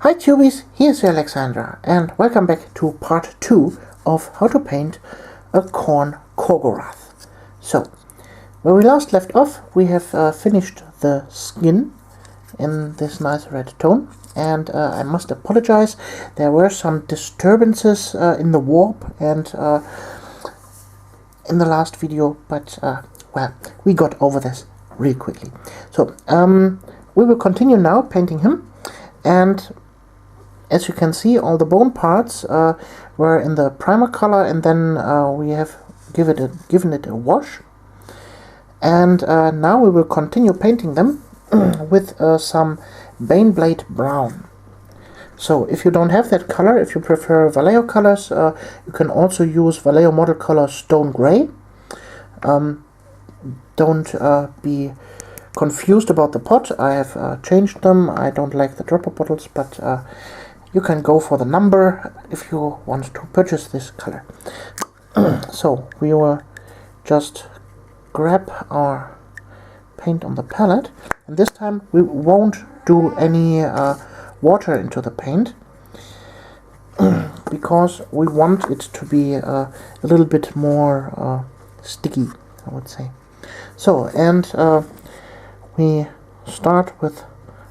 Hi Tubies, here's Alexandra, and welcome back to part 2 of how to paint a Khorne Khorgorath. So, where we last left off, we have finished the skin in this nice red tone, and I must apologize, there were some disturbances in the warp and in the last video, but well, we got over this really quickly. So, we will continue now painting him, and as you can see, all the bone parts were in the primer color, and then we have given it a wash. And now we will continue painting them with some Baneblade Brown. So if you don't have that color, if you prefer Vallejo colors, you can also use Vallejo model color Stone Gray. Don't be confused about the pot. I have changed them. I don't like the dropper bottles, but you can go for the number if you want to purchase this color. So we will just grab our paint on the palette, and this time we won't do any water into the paint because we want it to be a little bit more sticky, I would say. So, and we start with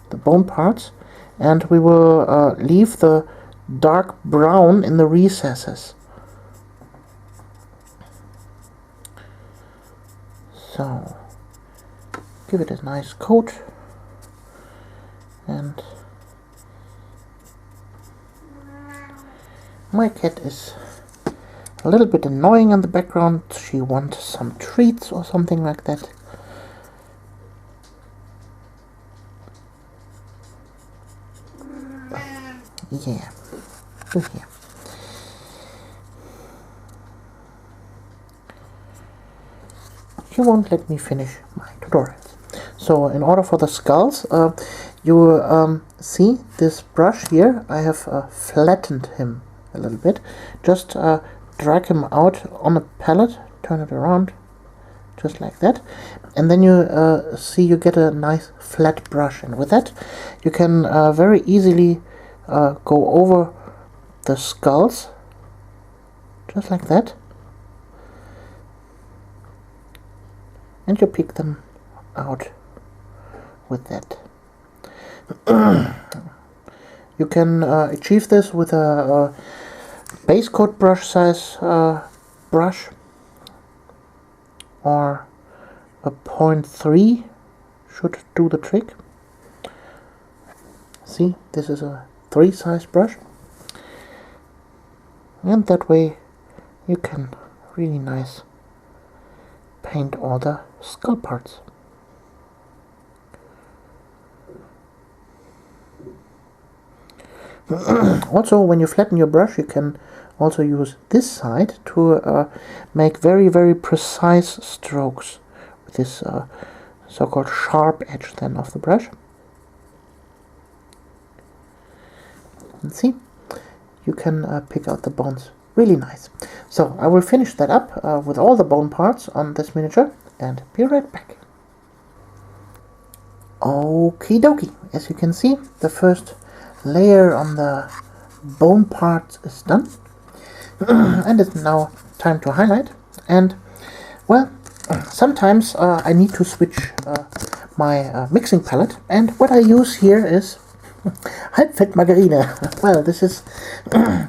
the bone parts, and we will leave the dark brown in the recesses. So, give it a nice coat, and my cat is a little bit annoying in the background. She wants some treats or something like that. Yeah, do here. She won't let me finish my tutorials. So in order for the skulls, you see this brush here, I have flattened him a little bit. Just drag him out on a palette, turn it around, just like that. And then you see you get a nice flat brush. And with that, you can very easily go over the skulls, just like that, and you pick them out with that. You can achieve this with a base coat brush size brush, or a 0.3 should do the trick. See, this is a 3 size brush, and that way you can really nice paint all the skull parts. Also, when you flatten your brush, you can also use this side to make very precise strokes with this so-called sharp edge then of the brush. And see, you can pick out the bones really nice. So I will finish that up with all the bone parts on this miniature and be right back. Okie dokie, as you can see, the first layer on the bone parts is done. And it's now time to highlight. And well, sometimes I need to switch my mixing palette, and what I use here is Halbfett Margarine. Well, this is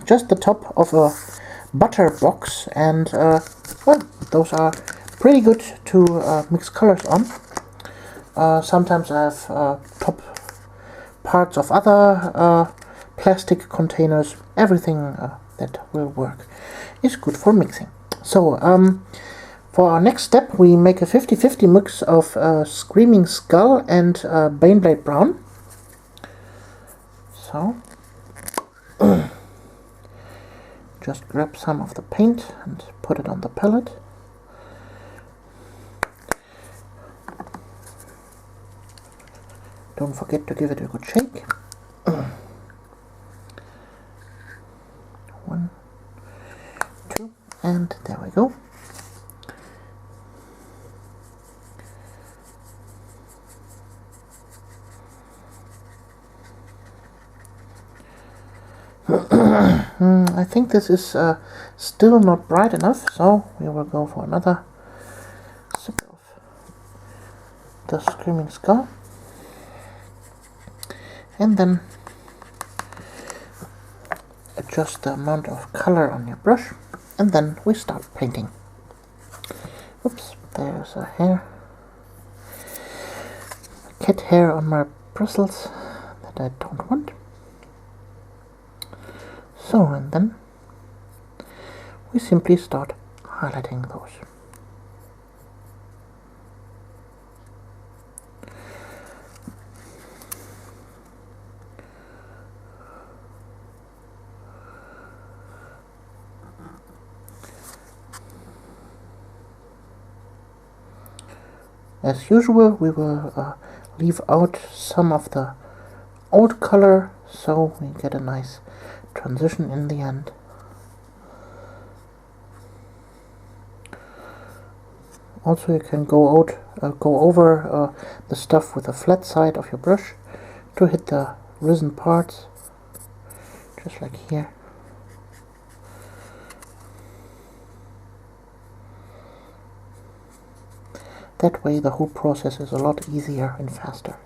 just the top of a butter box, and well, those are pretty good to mix colors on. Sometimes I have top parts of other plastic containers. Everything that will work is good for mixing. So for our next step, we make a 50-50 mix of Screaming Skull and Baneblade Brown. So just grab some of the paint and put it on the palette. Don't forget to give it a good shake. 1, 2, and there we go. I think this is still not bright enough, so we will go for another sip of the Screaming Skull, and then adjust the amount of color on your brush, and then we start painting. Oops, there's a hair, a cat hair on my bristles that I don't want. So, and then we simply start highlighting those. As usual, we will leave out some of the old color so we get a nice transition in the end. Also, you can go over the stuff with the flat side of your brush to hit the risen parts, just like here. That way the whole process is a lot easier and faster.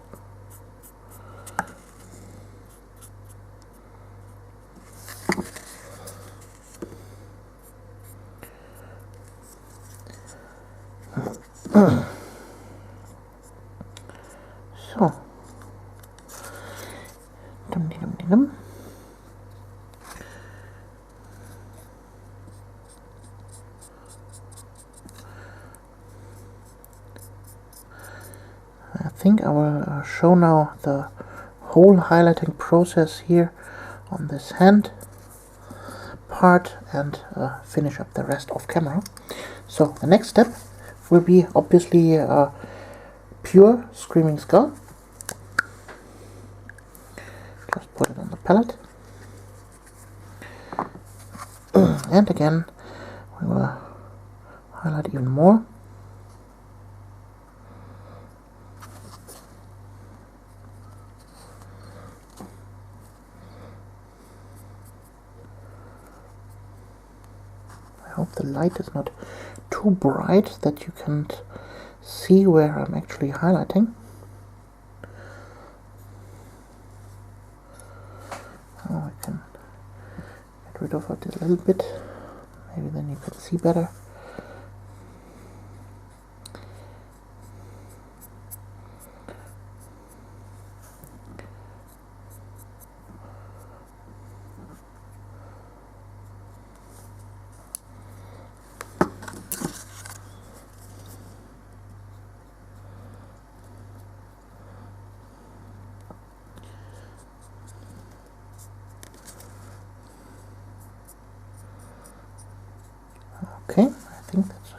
So, dum. I think I will show now the whole highlighting process here on this hand part and finish up the rest off camera. So the next step will be obviously pure Screaming Skull. Just put it on the palette. And again, we will highlight even more. I hope the light is not too bright that you can't see where I'm actually highlighting. Oh, I can get rid of it a little bit. Maybe then you can see better. Okay, I think that's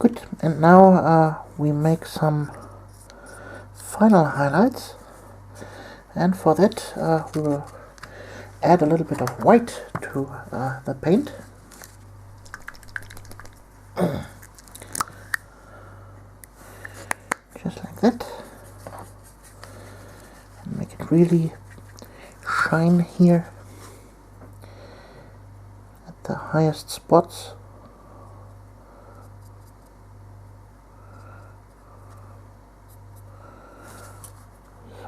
good. And now we make some final highlights, and for that we will add a little bit of white to the paint. Just like that. And make it really shine here at the highest spots.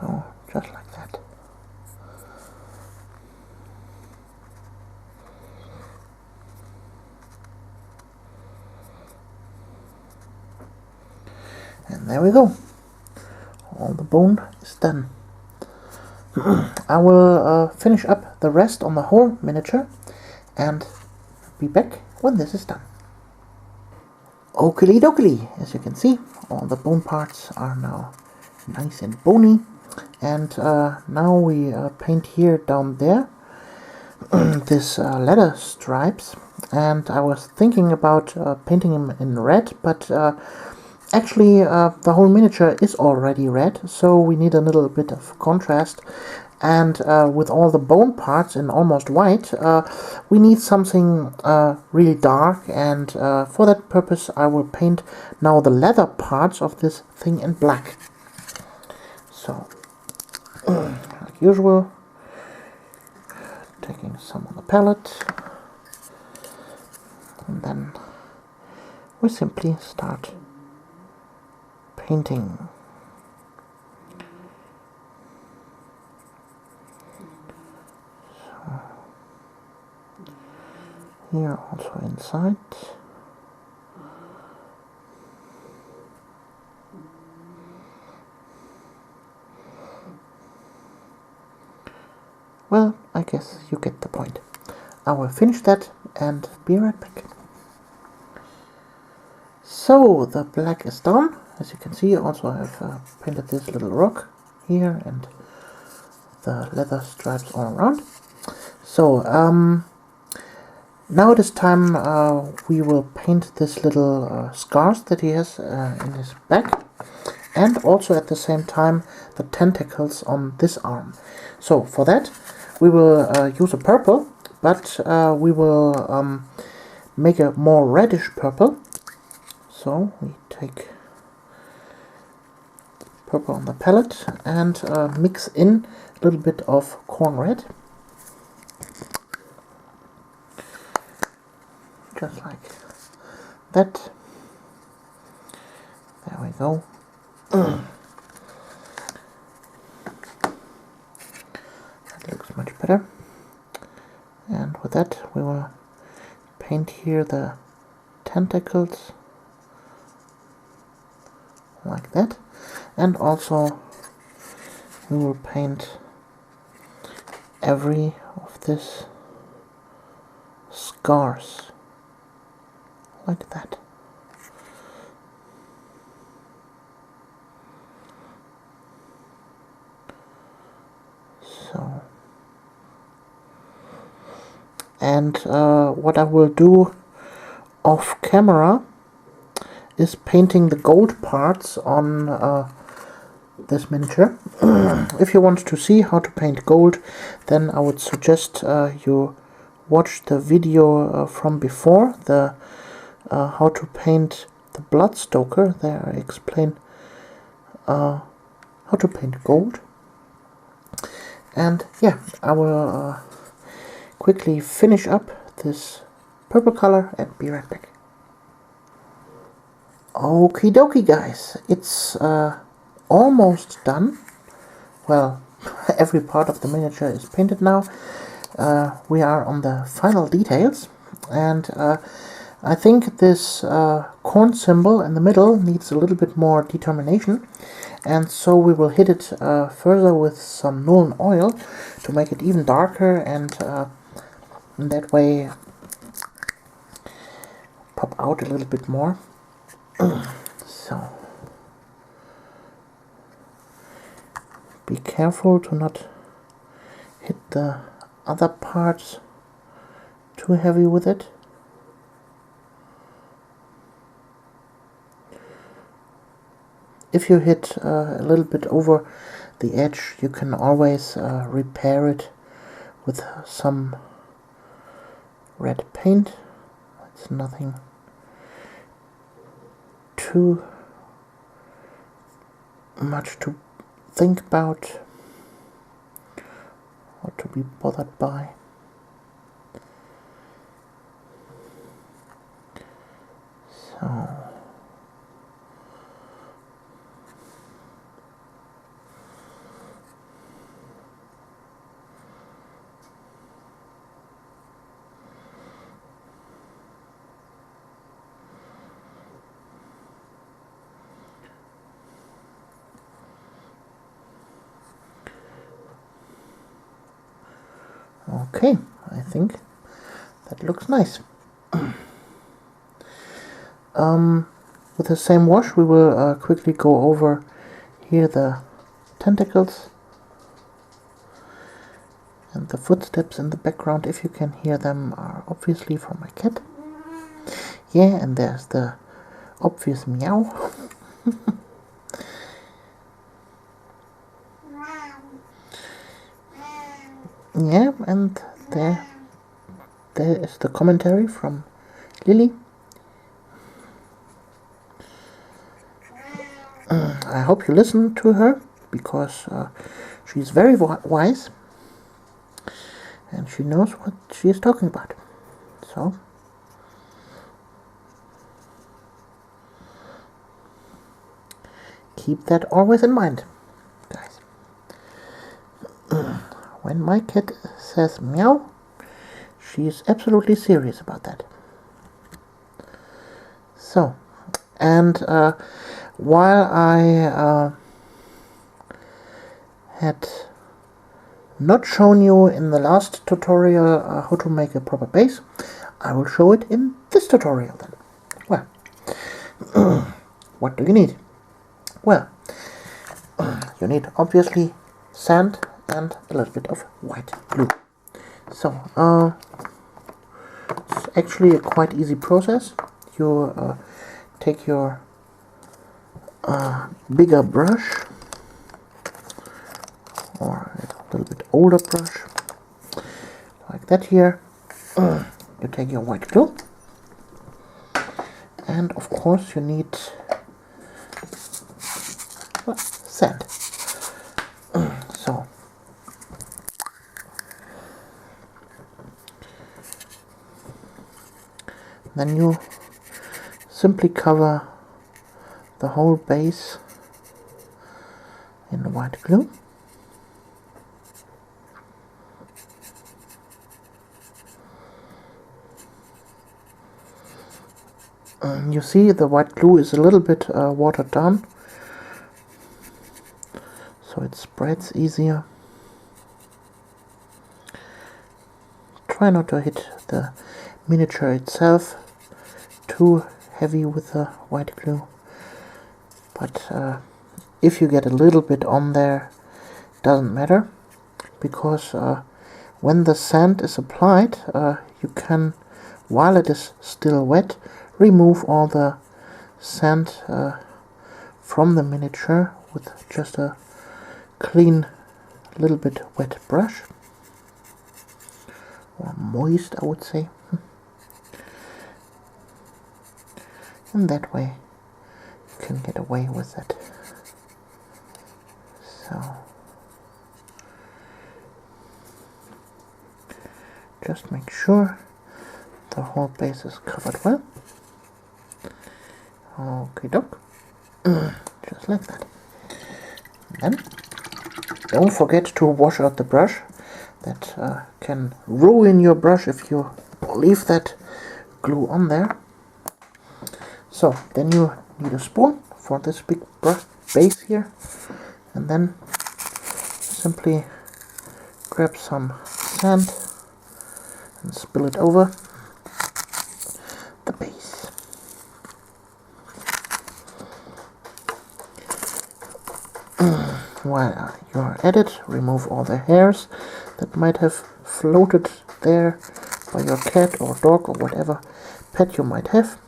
So, just like that. And there we go. All the bone is done. I will finish up the rest on the whole miniature and be back when this is done. Oakley dokley, as you can see, all the bone parts are now nice and bony. And now we paint here down there this leather stripes, and I was thinking about painting him in red, but actually the whole miniature is already red, so we need a little bit of contrast. And with all the bone parts in almost white, we need something really dark, and for that purpose I will paint now the leather parts of this thing in black. So, like usual, taking palette, and then we simply start painting. So here also inside. Well, I guess you get the point. I will finish that and be right back. So the black is done. As you can see, also I've painted this little rock here and the leather stripes all around. So now it is time we will paint this little scars that he has in his back, and also at the same time the tentacles on this arm. So for that we will use a purple, but we will make a more reddish purple. So we take purple on the palette and mix in a little bit of corn red, just like that. There we go. That looks much better. And with that we will paint here the tentacles like that, and also we will paint every of this scars like that. So, and what I will do off camera is painting the gold parts on this miniature. If you want to see how to paint gold, then I would suggest you watch the video from before, the how to paint the Bloodstoker. There I explain how to paint gold. And yeah, I will quickly finish up this purple color and be right back. Okie dokie guys, it's almost done. Well, every part of the miniature is painted now. We are on the final details, and I think this corn symbol in the middle needs a little bit more determination, and so we will hit it further with some Nuln oil to make it even darker, and in that way pop out a little bit more. So be careful to not hit the other parts too heavy with it. If you hit a little bit over the edge, you can always repair it with some red paint. It's nothing too much to think about or to be bothered by. So okay, I think that looks nice. With the same wash we will quickly go over here the tentacles and the footsteps in the background. If you can hear them, are obviously from my cat. Yeah, and there's the obvious meow. Yeah, and there is the commentary from Lily. I hope you listen to her, because she's very wise, and she knows what she is talking about. So keep that always in mind, guys. When my cat says meow, she is absolutely serious about that. So, and while I had not shown you in the last tutorial how to make a proper base, I will show it in this tutorial then. Well, what do you need? Well, you need obviously sand and a little bit of white glue. So, it's actually a quite easy process. You take your bigger brush, or a little bit older brush, like that here. You take your white glue, and of course you need sand. So then you simply cover the whole base in white glue. You see the white glue is a little bit watered down, so it spreads easier. Try not to hit the miniature itself too heavy with the white glue, but if you get a little bit on there, doesn't matter, because when the sand is applied, you can, while it is still wet, remove all the sand from the miniature with just a clean, little bit wet brush, or moist, I would say. And that way you can get away with it. So just make sure the whole base is covered well. Okay, doke. Just like that. Then don't forget to wash out the brush. That can ruin your brush if you leave that glue on there. So then you need a spoon for this big brush base here, and then simply grab some sand and spill it over the base. While you're at it, remove all the hairs that might have floated there by your cat or dog or whatever pet you might have.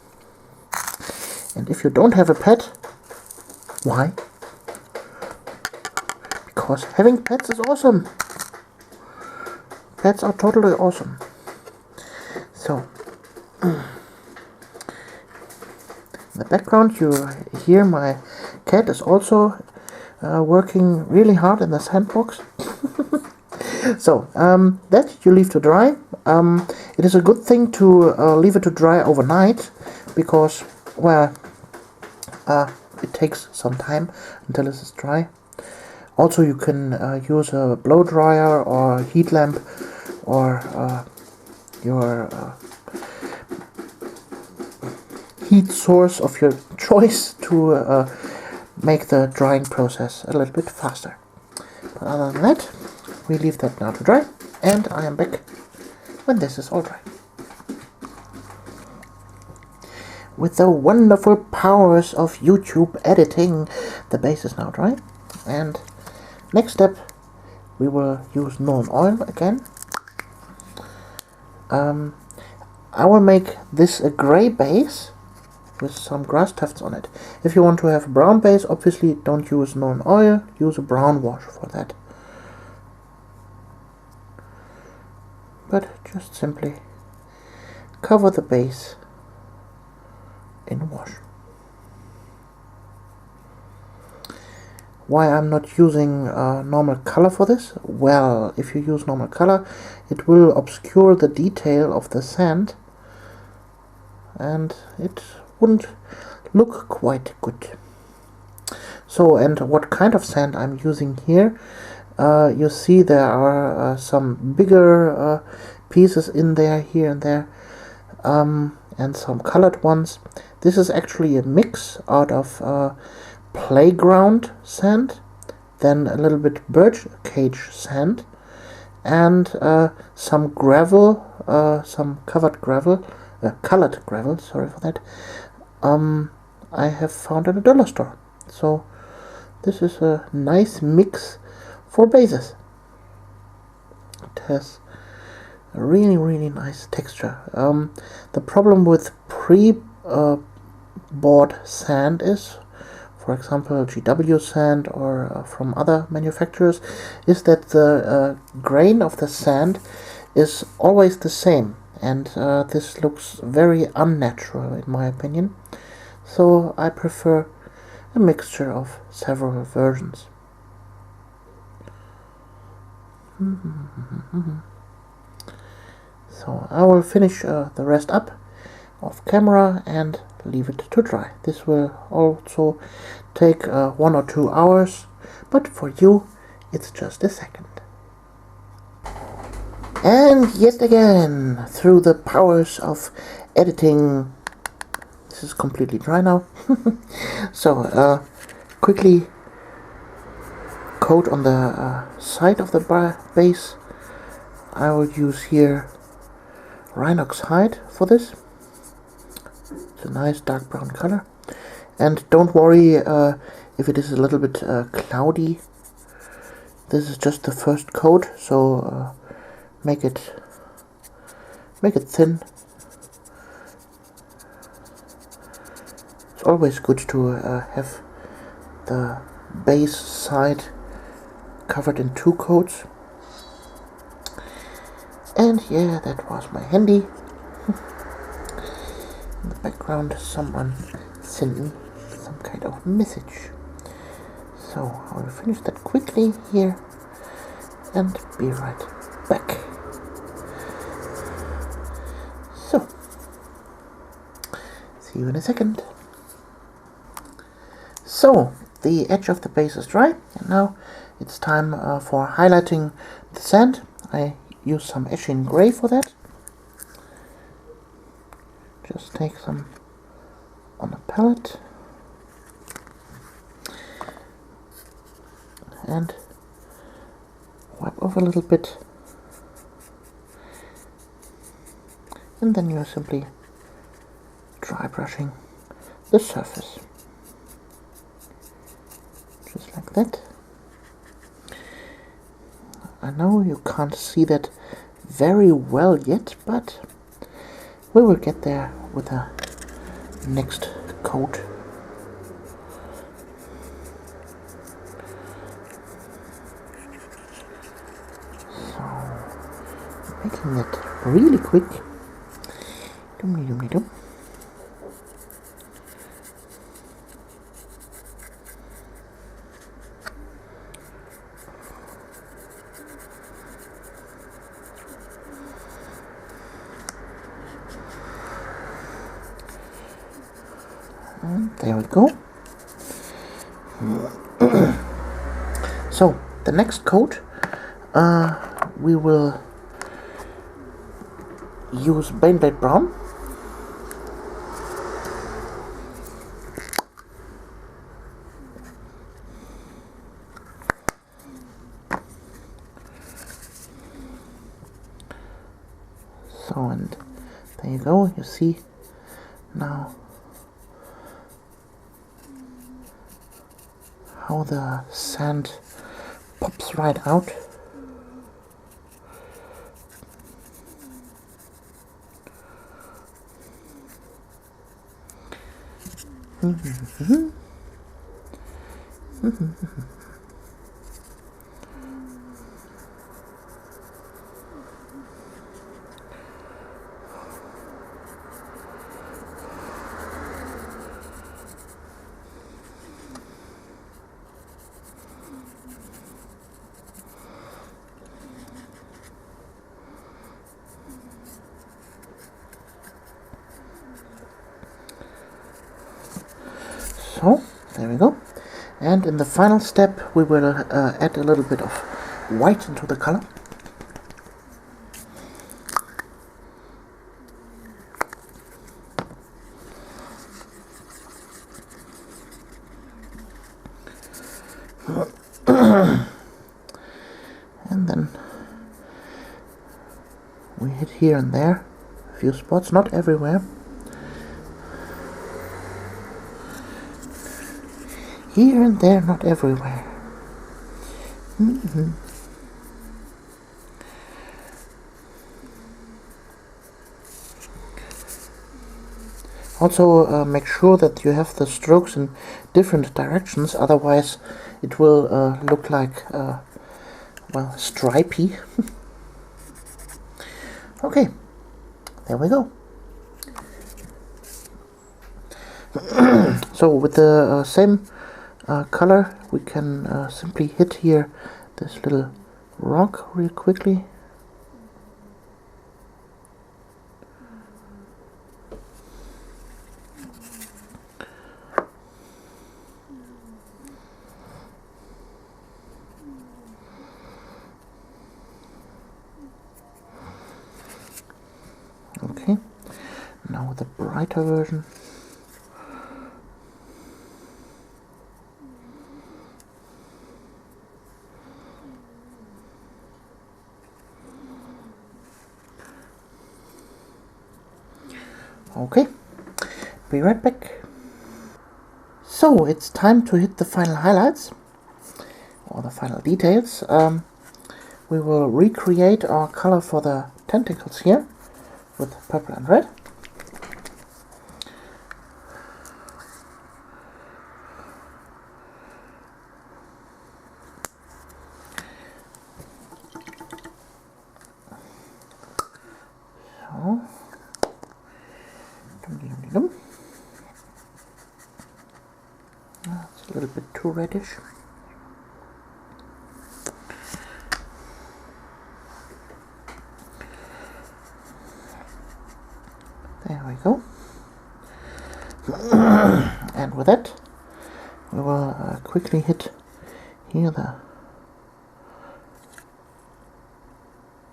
And if you don't have a pet, why? Because having pets is awesome. Pets are totally awesome. So, in the background you hear my cat is also working really hard in the sandbox. So, that you leave to dry. It is a good thing to leave it to dry overnight, because, well, it takes some time until it is dry. Also, you can use a blow dryer or a heat lamp, or your heat source of your choice to make the drying process a little bit faster. But other than that, we leave that now to dry, and I am back when this is all dry. With the wonderful powers of YouTube editing, the base is now dry, and next step we will use Nuln Oil again. I will make this a gray base with some grass tufts on it. If you want to have a brown base, obviously don't use Nuln Oil, use a brown wash for that. But just simply cover the base in wash. Why I'm not using normal color for this? Well, if you use normal color, it will obscure the detail of the sand, and it wouldn't look quite good. So, and what kind of sand I'm using here? You see there are some bigger pieces in there, here and there, and some colored ones. This is actually a mix out of playground sand, then a little bit bird cage sand, and some gravel, some colored gravel, sorry for that, I have found at a dollar store. So this is a nice mix for bases. It has a really nice texture. The problem with pre-bought sand is, for example, GW sand or from other manufacturers, is that the grain of the sand is always the same, and this looks very unnatural in my opinion. So I prefer a mixture of several versions. So I will finish the rest up off camera and leave it to dry. This will also take 1 or 2 hours, but for you it's just a second. And yet again, through the powers of editing, this is completely dry now. So quickly coat on the side of the base. I will use here Rhinox hide for this. It's a nice dark brown color. And don't worry if it is a little bit cloudy. This is just the first coat, so make it thin. It's always good to have the base side covered in 2 coats. And yeah, that was my handy. In the background, someone sent me some kind of message. So I will finish that quickly here and be right back. So, see you in a second. So, the edge of the base is dry, and now it's time for highlighting the sand. I use some Eshin Gray for that. Just take some on a palette and wipe off a little bit, and then you're simply dry brushing the surface. Just like that. I know you can't see that very well yet, but we will get there with the next coat. So, making it really quick. Dum-de-dum-de-dum. And there we go. So the next coat we will use Baneblade Brown. So, and there you go, you see now how the sand pops right out. So, there we go. And in the final step, we will add a little bit of white into the color. And then we hit here and there a few spots, not everywhere. Here and there, not everywhere. Also make sure that you have the strokes in different directions, otherwise it will look like, well, stripy. Okay, there we go. So with the same color, we can simply hit here this little rock real quickly. Okay, now with the brighter version. Okay, be right back. So it's time to hit the final highlights, or the final details. We will recreate our color for the tentacles here with purple and red. So, that's a little bit too reddish. There we go. And with that, we will quickly hit here the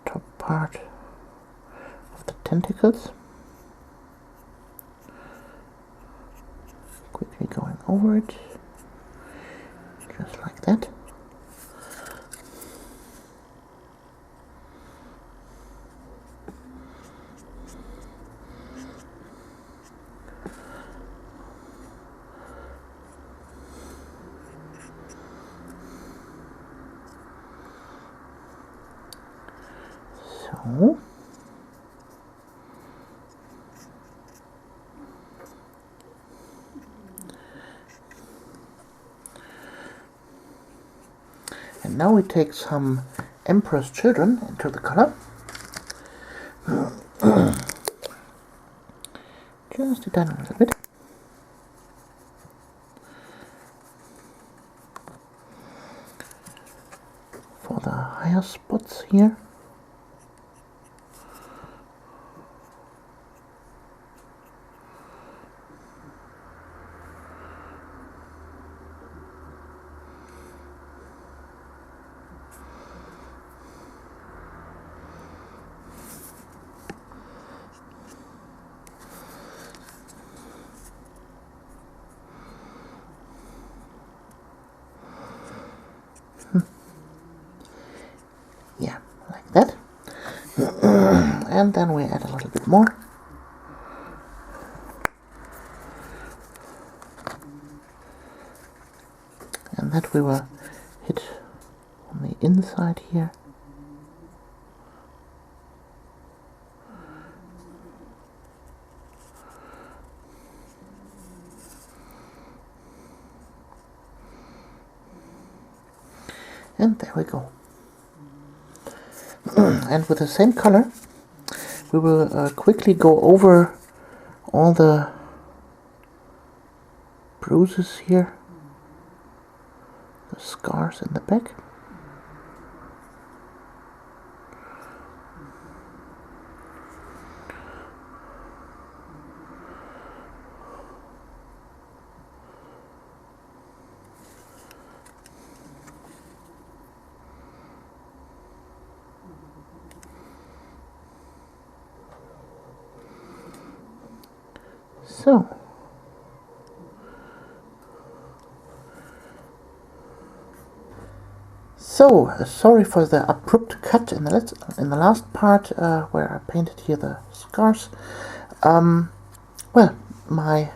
top part of the tentacles. Quickly going over it, just like that. So, and now we take some Emperor's Children into the color. Just a tiny little bit. For the higher spots here. Yeah, like that. And then we add a little bit more. And that we will hit on the inside here. And there we go. And with the same color, we will quickly go over all the bruises here, the scars in the back. Sorry for the abrupt cut in the last part where I painted here the scars. Well, my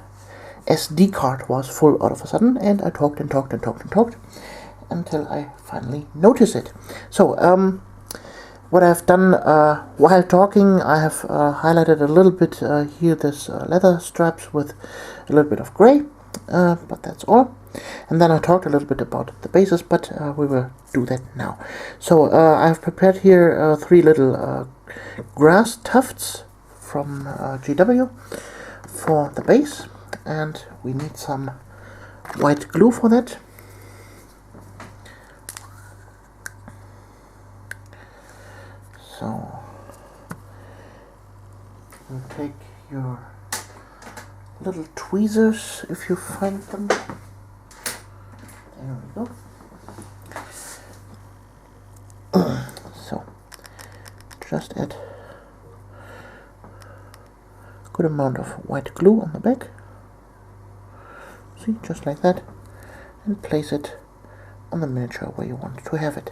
SD card was full all of a sudden, and I talked and talked and talked and talked until I finally noticed it. So, what I've done while talking, I have highlighted a little bit here this leather straps with a little bit of gray, but that's all. And then I talked a little bit about the bases, but we will do that now. So I have prepared here 3 little grass tufts from GW for the base, and we need some white glue for that. So you take your little tweezers if you find them. There we go. So just add a good amount of white glue on the back. See, just like that, and place it on the miniature where you want to have it.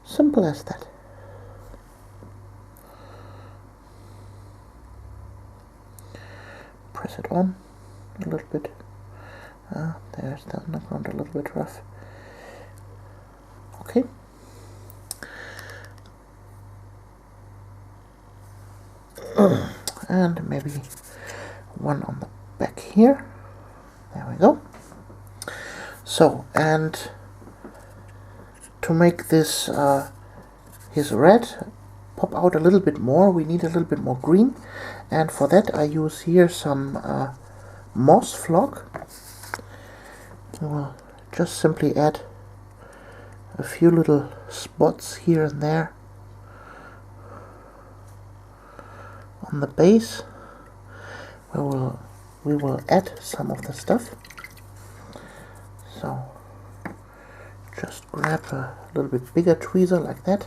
Simple as that. Press it on a little bit. There's the underground a little bit rough. Okay. And maybe one on the back here. There we go. So, and to make this his red pop out a little bit more, we need a little bit more green, and for that I use here some moss flock. We will just simply add a few little spots here and there on the base where we will add some of the stuff. So just grab a little bit bigger tweezer like that.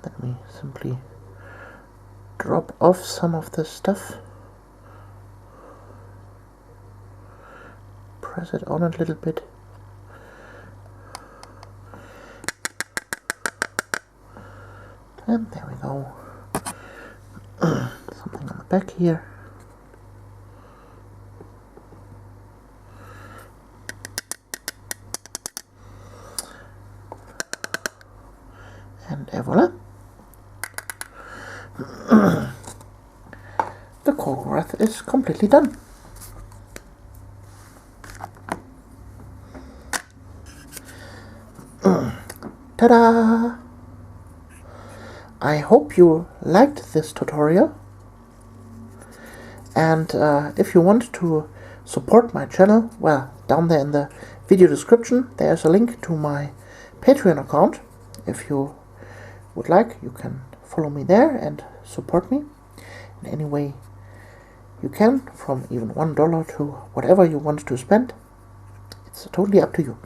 Then we simply drop off some of this stuff. Press it on a little bit. And there we go. Something on the back here. And voila. The Khorgorath is completely done. Ta-da! I hope you liked this tutorial, and if you want to support my channel, well, down there in the video description there's a link to my Patreon account. If you would like, you can follow me there and support me in any way you can, from even $1 to whatever you want to spend. It's totally up to you.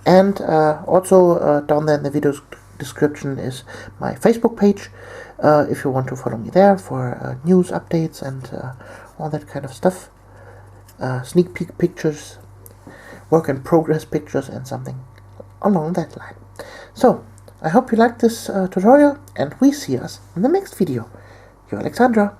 And also down there in the video description is my Facebook page, if you want to follow me there for news updates and all that kind of stuff, sneak peek pictures, work in progress pictures, and something along that line. So I hope you liked this tutorial, and we see us in the next video. Your Alexandra.